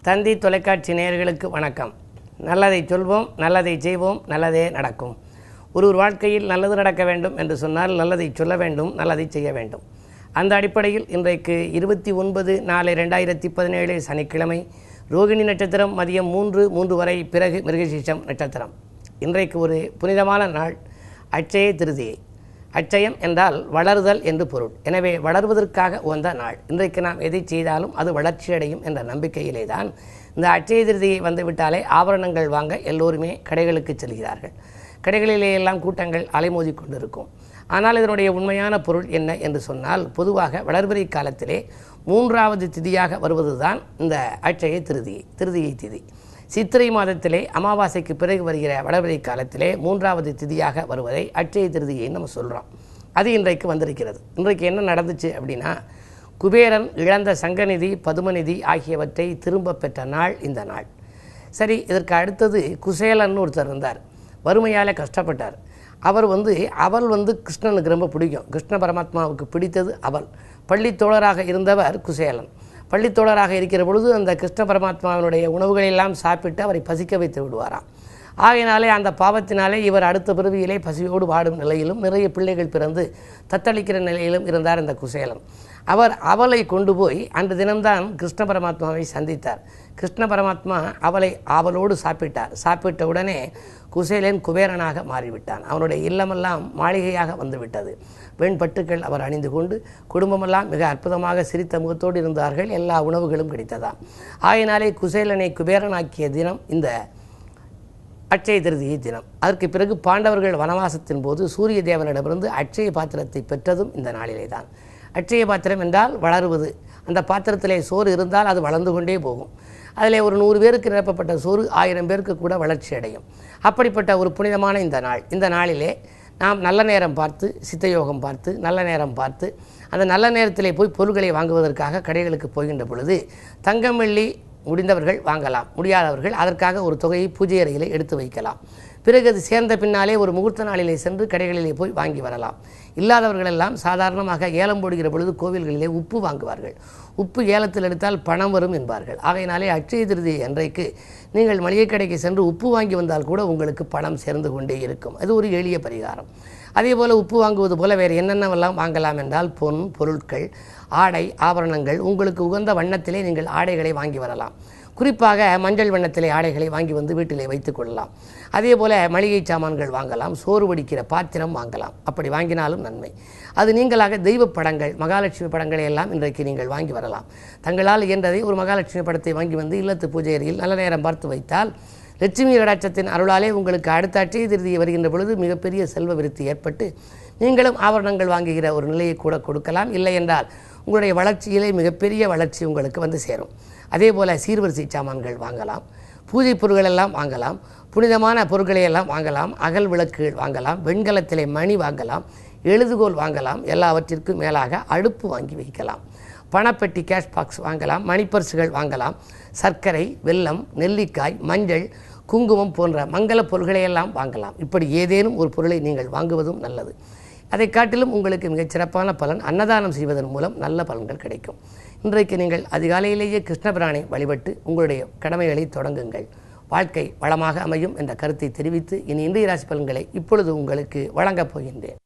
தந்தி தொலைக்காட்சி நேயர்களுக்கு வணக்கம். நல்லதை சொல்வோம், நல்லதை செய்வோம், நல்லதே நடக்கும். ஒரு வாழ்க்கையில் நல்லது நடக்க வேண்டும் என்று சொன்னால் நல்லதை சொல்ல வேண்டும், நல்லதை செய்ய வேண்டும். அந்த அடிப்படையில் இன்றைக்கு 29/4/2017 சனிக்கிழமை ரோகிணி நட்சத்திரம் மதியம் 3 வரை, பிறகு மிருகசீரிஷம் நட்சத்திரம். இன்றைக்கு ஒரு புனிதமான நாள், அட்சய திருதியை. அட்சயம் என்றால் வளருதல் என்று பொருள். எனவே வளர்வதற்காக உகந்த நாள். இன்றைக்கு நாம் எதை செய்தாலும் அது வளர்ச்சியடையும் என்ற நம்பிக்கையிலே தான் இந்த அட்சய திருதியை வந்துவிட்டாலே ஆபரணங்கள் வாங்க எல்லோருமே கடைகளுக்கு செல்கிறார்கள். கடைகளிலே எல்லாம் கூட்டங்கள் அலைமோதி கொண்டிருக்கும். ஆனால் இதனுடைய உண்மையான பொருள் என்ன என்று சொன்னால், பொதுவாக வளர்பிறை காலத்திலே 3வது திதியாக வருவதுதான் இந்த அட்சய திருதியை திதி. சித்திரை மாதத்திலே அமாவாசைக்கு பிறகு வருகிற வளர்பிறை காலத்திலே 3வது திதியாக வருவதை அட்சய திருதியை நம்ம சொல்கிறோம். அது இன்றைக்கு வந்திருக்கிறது. இன்றைக்கு என்ன நடந்துச்சு அப்படின்னா, குபேரன் இழந்த சங்கநிதி, பதுமநிதி ஆகியவற்றை திரும்ப பெற்ற நாள் இந்த நாள். சரி, இதற்கு அடுத்தது குசேலன் ஒருத்தர் இருந்தார். வறுமையால் கஷ்டப்பட்டார். அவள் கிருஷ்ணனுக்கு ரொம்ப பிடிக்கும். கிருஷ்ண பரமாத்மாவுக்கு பிடித்தது அவள். பள்ளி தோழராக இருந்தவர் குசேலன். பள்ளித்தோழராக இருக்கிற பொழுது அந்த கிருஷ்ண பரமாத்மாவினுடைய உணவுகளெல்லாம் சாப்பிட்டு அவரை பசிக்க வைத்து விடுவாராம். ஆகையினாலே அந்த பாவத்தினாலே இவர் அடுத்த பிறவியிலே பசியோடு வாடும் நிலையிலும் நிறைய பிள்ளைகள் பிறந்து தத்தளிக்கிற நிலையிலும் இருந்தார் இந்த குசேலன். அவளை கொண்டு போய் அன்று தினம்தான் கிருஷ்ண பரமாத்மாவை சந்தித்தார். கிருஷ்ண பரமாத்மா அவளோடு சாப்பிட்ட உடனே குசேலன் குபேரனாக மாறிவிட்டான். அவனுடைய இல்லமெல்லாம் மாளிகையாக வந்துவிட்டது. வெண்பட்டுக்கள் அவர் அணிந்து கொண்டு குடும்பமெல்லாம் மிக அற்புதமாக சிரித்த முகத்தோடு இருந்தார்கள். எல்லா உணவுகளும் கிடைத்ததாம். ஆகையினாலே குசேலனை குபேரனாக்கிய தினம் இந்த அட்சய திருதியை தினம். அதற்கு பிறகு பாண்டவர்கள் வனவாசத்தின் போது சூரிய தேவனிடமிருந்து அட்சய பாத்திரத்தை பெற்றதும் இந்த நாளிலே தான். அட்சய பாத்திரம் என்றால் வளருவது. அந்த பாத்திரத்திலே சோறு இருந்தால் அது வளர்ந்து கொண்டே போகும். அதிலே ஒரு 100 பேருக்கு நிரப்பப்பட்ட சோறு 1000 பேருக்கு கூட வளர்ச்சி அடையும். அப்படிப்பட்ட ஒரு புனிதமான இந்த நாளிலே நாம் நல்ல நேரம் பார்த்து, சித்தயோகம் பார்த்து, நல்ல நேரம் பார்த்து, அந்த நல்ல நேரத்திலே போய் பொருட்களை வாங்குவதற்காக கடைகளுக்கு போகின்ற பொழுது தங்கம் வெள்ளி முடிந்தவர்கள் வாங்கலாம். முடியாதவர்கள் அதற்காக ஒரு தொகையை பூஜை அறையிலே எடுத்து வைக்கலாம். பிறகு அது சேர்ந்த பின்னாலே ஒரு முகூர்த்த நாளிலே சென்று கடைகளிலே போய் வாங்கி வரலாம். இல்லாதவர்களெல்லாம் சாதாரணமாக ஏலம் போடுகிற பொழுது கோவில்களிலே உப்பு வாங்குவார்கள். உப்பு ஏலத்தில் எடுத்தால் பணம் வரும் என்பார்கள். ஆகையினாலே அட்சய திருதியை அன்றைக்கு நீங்கள் மளிகை கடைக்கு சென்று உப்பு வாங்கி வந்தால் கூட உங்களுக்கு பணம் சேர்ந்து கொண்டே இருக்கும். அது ஒரு எளிய பரிகாரம். அதே போல் உப்பு வாங்குவது போல வேறு என்னென்னவெல்லாம் வாங்கலாம் என்றால், பொன் பொருட்கள், ஆடை, ஆபரணங்கள், உங்களுக்கு உகந்த வண்ணத்திலே நீங்கள் ஆடைகளை வாங்கி வரலாம். குறிப்பாக மஞ்சள் வண்ணத்திலே ஆடைகளை வாங்கி வந்து வீட்டிலே வைத்துக் கொள்ளலாம். அதே போல் மளிகை சாமான்கள் வாங்கலாம். சோறு வடிக்கிற பாத்திரம் வாங்கலாம். அப்படி வாங்கினாலும் நன்மை. அது நீங்களாக தெய்வ படங்கள், மகாலட்சுமி படங்களை எல்லாம் இன்றைக்கு நீங்கள் வாங்கி வரலாம். தங்களால் இயன்றதை ஒரு மகாலட்சுமி படத்தை வாங்கி வந்து இல்லத்து பூஜை அறையில் நல்ல நேரம் பார்த்து வைத்தால் லட்சுமி கடாட்சத்தின் அருளாலே உங்களுக்கு அடுத்த அட்சய திருதியை வருகின்ற பொழுது மிகப்பெரிய செல்வ விருத்தி ஏற்பட்டு நீங்களும் ஆபரணங்கள் வாங்குகிற ஒரு நிலையை கூட கொடுக்கலாம். இல்லை என்றால் உங்களுடைய வளர்ச்சியிலே மிகப்பெரிய வளர்ச்சி உங்களுக்கு வந்து சேரும். அதே போல் சீர்வரிசை சாமான்கள் வாங்கலாம். பூஜை பொருட்கள் எல்லாம் வாங்கலாம். புனிதமான பொருட்களை எல்லாம் வாங்கலாம். அகல் விளக்குகள் வாங்கலாம். வெண்கலத்திலே மணி வாங்கலாம். எழுதுகோல் வாங்கலாம். எல்லாவற்றிற்கும் மேலாக அடுப்பு வாங்கி வைக்கலாம். பணப்பெட்டி, கேஷ் பாக்ஸ் வாங்கலாம். மணிப்பர்சுகள் வாங்கலாம். சர்க்கரை, வெல்லம், நெல்லிக்காய், மஞ்சள், குங்குமம் போன்ற மங்கள பொருள்களையெல்லாம் வாங்கலாம். இப்படி ஏதேனும் ஒரு பொருளை நீங்கள் வாங்குவதும் நல்லது. அதை காட்டிலும் உங்களுக்கு மிகச்சிறப்பான பலன் அன்னதானம் செய்வதன் மூலம் நல்ல பலன்கள் கிடைக்கும். இன்றைக்கு நீங்கள் அதிகாலையிலேயே கிருஷ்ணபிரானை வழிபட்டு உங்களுடைய கடமைகளை தொடங்குங்கள். வாழ்க்கை வளமாக அமையும் என்ற கருத்தை தெரிவித்து இன்றைய ராசி பலன்களை இப்பொழுது உங்களுக்கு வழங்கப் போகின்றேன்.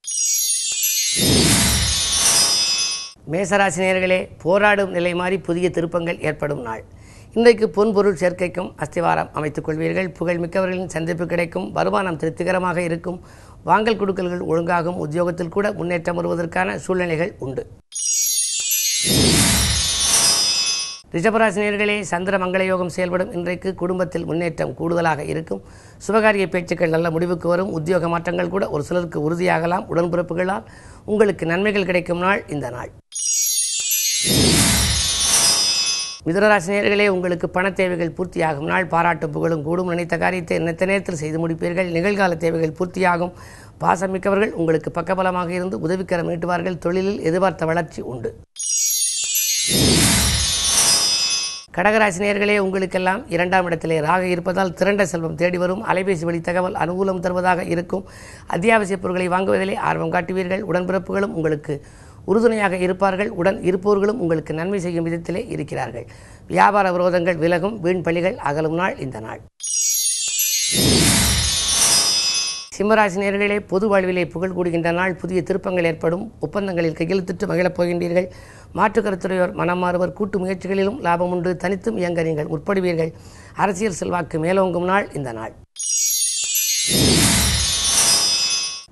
மேசராசி நேயர்களே, போராடும் நிலை மாறி புதிய திருப்பங்கள் ஏற்படும் நாள். இன்றைக்கு பொன்பொருள் சேர்க்கைக்கும் அஸ்திவாரம் அமைத்துக் கொள்வீர்கள். புகழ்மிக்கவர்களின் சந்திப்பு கிடைக்கும். வருமானம் திருப்திகரமாக இருக்கும். வாங்கல் கொடுக்கல்கள் ஒழுங்காகும். உத்தியோகத்தில் கூட முன்னேற்றம் வருவதற்கான சூழ்நிலைகள் உண்டு. ரிஷபராசி நேயர்களே, சந்திர மங்கள யோகம் செயல்படும். இன்றைக்கு குடும்பத்தில் முன்னேற்றம் கூடுதலாக இருக்கும். சுபகாரிய பேச்சுக்கள் நல்ல முடிவுக்கு வரும். உத்தியோக மாற்றங்கள் கூட ஒரு சிலருக்கு உறுதியாகலாம். உடன்பிறப்புகளால் உங்களுக்கு நன்மைகள் கிடைக்கும் நாள் இந்த நாள். மிதுனராசி நேயர்களே, உங்களுக்கு பண தேவைகள் பூர்த்தியாகும் நாள். பாராட்டு புகழும் கூடும். நினைத்த காரியத்தை நினைத்த நேரத்தில் செய்து முடிப்பீர்கள். நிகழ்கால தேவைகள் பூர்த்தியாகும். பாசமிக்கவர்கள் உங்களுக்கு பக்கபலமாக இருந்து உதவிக்கரம் நீட்டுவார்கள். தொழிலில் எதிர்பார்த்த வளர்ச்சி உண்டு. கடகராசி நேயர்களே, உங்களுக்கெல்லாம் 2ஆம் இடத்திலே ராகு இருப்பதால் திரண்ட செல்வம் தேடி வரும். அலைபேசி வழி தகவல் அனுகூலம் தருவதாக இருக்கும். அத்தியாவசிய பொருட்களை வாங்குவதிலே ஆர்வம் காட்டுவீர்கள். உடன்பிறப்புகளும் உங்களுக்கு உறுதுணையாக இருப்பார்கள். உடன் இருப்பவர்களும் உங்களுக்கு நன்மை செய்யும் விதத்திலே இருக்கிறார்கள். வியாபார விரோதங்கள் விலகும், வீண் பழிகள் அகலும் நாள் இந்த நாள். சிம்மராசி நேயர்களே, பொது வாழ்விலே புகழ் கூடுகின்ற நாள். புதிய திருப்பங்கள் ஏற்படும். ஒப்பந்தங்களில் கையெழுத்திட்டு மகிழப் போகின்றீர்கள். மாற்று கருத்துடையோர் மனம் மாறுவர். கூட்டு முயற்சிகளிலும் லாபம் உண்டு. தனித்தும் இயங்க நீங்கள் முற்படுவீர்கள். அரசியல் செல்வாக்கு மேலோங்கும் நாள் இந்த நாள்.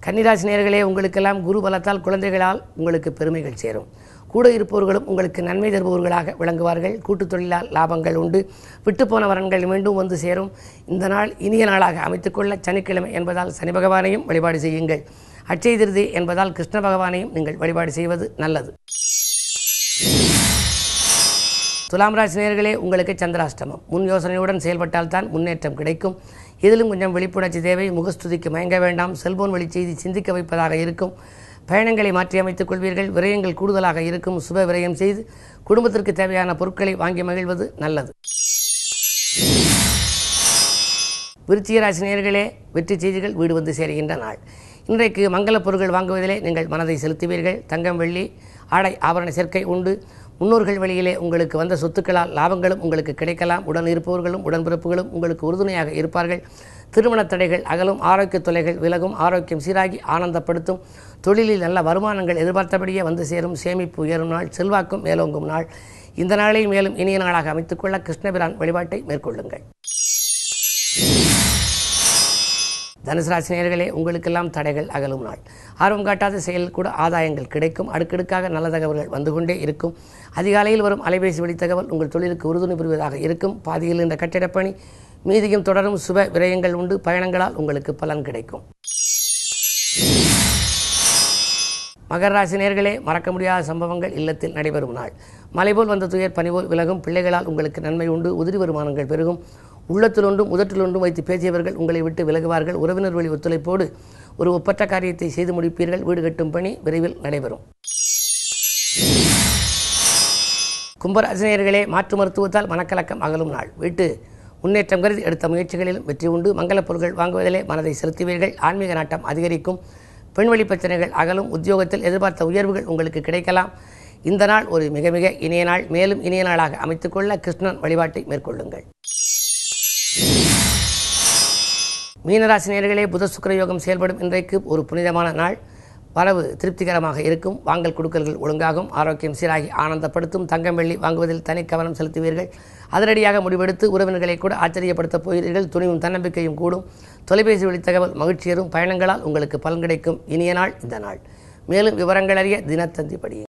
கன்னிராசி நேயர்களே, உங்களுக்கெல்லாம் குரு பலத்தால் குழந்தைகளால் உங்களுக்கு பெருமைகள் சேரும். கூட இருப்பவர்களும் உங்களுக்கு நன்மை தருபவர்களாக விளங்குவார்கள். கூட்டுத் தொழிலால் லாபங்கள் உண்டு. விட்டுப்போன வரன்கள் மீண்டும் வந்து சேரும். இந்த நாள் இனிய நாளாக அமைத்துக்கொள்ள சனிக்கிழமை என்பதால் சனி பகவானையும் வழிபாடு செய்யுங்கள். அட்சய திருதி என்பதால் கிருஷ்ண பகவானையும் நீங்கள் வழிபாடு செய்வது நல்லது. துலாம் ராசி நேயர்களே, உங்களுக்கு சந்திராஷ்டமம். முன் யோசனையுடன் செயல்பட்டால்தான் முன்னேற்றம் கிடைக்கும். இதிலும் கொஞ்சம் விழிப்புணர்ச்சி தேவை. முகஸ்துதிக்கு மயங்க வேண்டாம். செல்போன் வழி செய்தி சிந்திக்க வைப்பதாக இருக்கும். பயணங்களை மாற்றி அமைத்துக் கொள்வீர்கள். விரயங்கள் கூடுதலாக இருக்கும். சுப விரயம் செய்து குடும்பத்திற்கு தேவையான பொருட்களை வாங்கி மகிழ்வது நல்லது. விருச்சிக ராசி நேயர்களே, வெற்றி செய்திகள் வீடு வந்து சேருகின்ற நாள். இன்றைக்கு மங்கள பொருட்கள் வாங்குவதிலே நீங்கள் மனதை செலுத்துவீர்கள். தங்கம் வெள்ளி ஆடை ஆபரண சேர்க்கை உண்டு. முன்னோர்கள் வழியிலே உங்களுக்கு வந்த சொத்துக்களால் லாபங்களும் உங்களுக்கு கிடைக்கலாம். உடன் இருப்பவர்களும் உடன்பிறப்புகளும் உங்களுக்கு உறுதுணையாக இருப்பார்கள். திருமண தடைகள் அகலும். ஆரோக்கிய தொல்லைகள் விலகும். ஆரோக்கியம் சீராகி ஆனந்தப்படுத்தும். தொழிலில் நல்ல வருமானங்கள் எதிர்பார்த்தபடியே வந்து சேரும். சேமிப்பு உயரும் நாள். செல்வாக்கும் மேலோங்கும் நாள். இந்த நாளை மேலும் இனிய நாளாக அமைத்துக்கொள்ள கிருஷ்ணபிரான் வழிபாட்டை மேற்கொள்ளுங்கள். தனுசு ராசி நேயர்களே, உங்களுக்கெல்லாம் தடைகள் அகலும் நாள். ஆர்வம் காட்டாத செயல் கூட ஆதாயங்கள் கிடைக்கும். அடுக்கடுக்காக நல்ல தகவல்கள் வந்து கொண்டே இருக்கும். அதிகாலையில் வரும் அலைபேசி வழி தகவல் உங்கள் தொழிலுக்கு உறுதுணை புரிவதாக இருக்கும். பாதியில் இந்த கட்டிடப்பணி மீதியும் தொடரும். சுப விரயங்கள் உண்டு. பயணங்களால் உங்களுக்கு பலன் கிடைக்கும். மகர ராசி நேயர்களே, மறக்க முடியாத சம்பவங்கள் இல்லத்தில் நடைபெறும் நாள். மலைபோல் வந்த துயர் பனிபோல் விலகும். பிள்ளைகளால் உங்களுக்கு நன்மை உண்டு. உதிரி வருமானங்கள் பெருகும். உள்ளத்தில் ஒன்றும் உதட்டில் ஒன்றும் வைத்து பேசியவர்கள் உங்களை விட்டு விலகுவார்கள். உறவினர் வழி ஒத்துழைப்போடு ஒரு ஒப்பற்ற காரியத்தை செய்து முடிப்பீர்கள். வீடு கட்டும் பணி விரைவில் நடைபெறும். கும்பராசி நேயர்களே, மாற்று மருத்துவத்தால் மனக்கலக்கம் அகலும் நாள். வீட்டு முன்னேற்றம் கருதி எடுத்த முயற்சிகளிலும் வெற்றி உண்டு. மங்களப் பொருட்கள் வாங்குவதிலே மனதை செலுத்துவீர்கள். ஆன்மீக நாட்டம் அதிகரிக்கும். பெண்வழி பிரச்சனைகள் அகலும். உத்தியோகத்தில் எதிர்பார்த்த உயர்வுகள் உங்களுக்கு கிடைக்கலாம். இந்த நாள் ஒரு மிக மிக இனிய நாள். மேலும் இனிய நாளாக அமைத்துக்கொள்ள கிருஷ்ணன் வழிபாட்டை மேற்கொள்ளுங்கள். மீனராசி நேயர்களே, புத சுக்கிர யோகம் செயல்படும் இன்றைக்கு ஒரு புனிதமான நாள். வரவு திருப்திகரமாக இருக்கும். வாங்கல் கொடுக்கல்கள் ஒழுங்காகும். ஆரோக்கியம் சீராகி ஆனந்தப்படுத்தும். தங்கம் வெள்ளி வாங்குவதில் தனி கவனம் செலுத்துவீர்கள். அதிரடியாக முடிவெடுத்து உறவினர்களை கூட ஆச்சரியப்படுத்தப் போகிறீர்கள். துணிவும் தன்னம்பிக்கையும் கூடும். தொலைபேசி வழி தகவல் மகிழ்ச்சியரும். பயணங்களால் உங்களுக்கு பலன் கிடைக்கும். இனிய நாள் இந்த நாள். மேலும் விவரங்கள் அறிய தினத்தந்தி படியுங்கள்.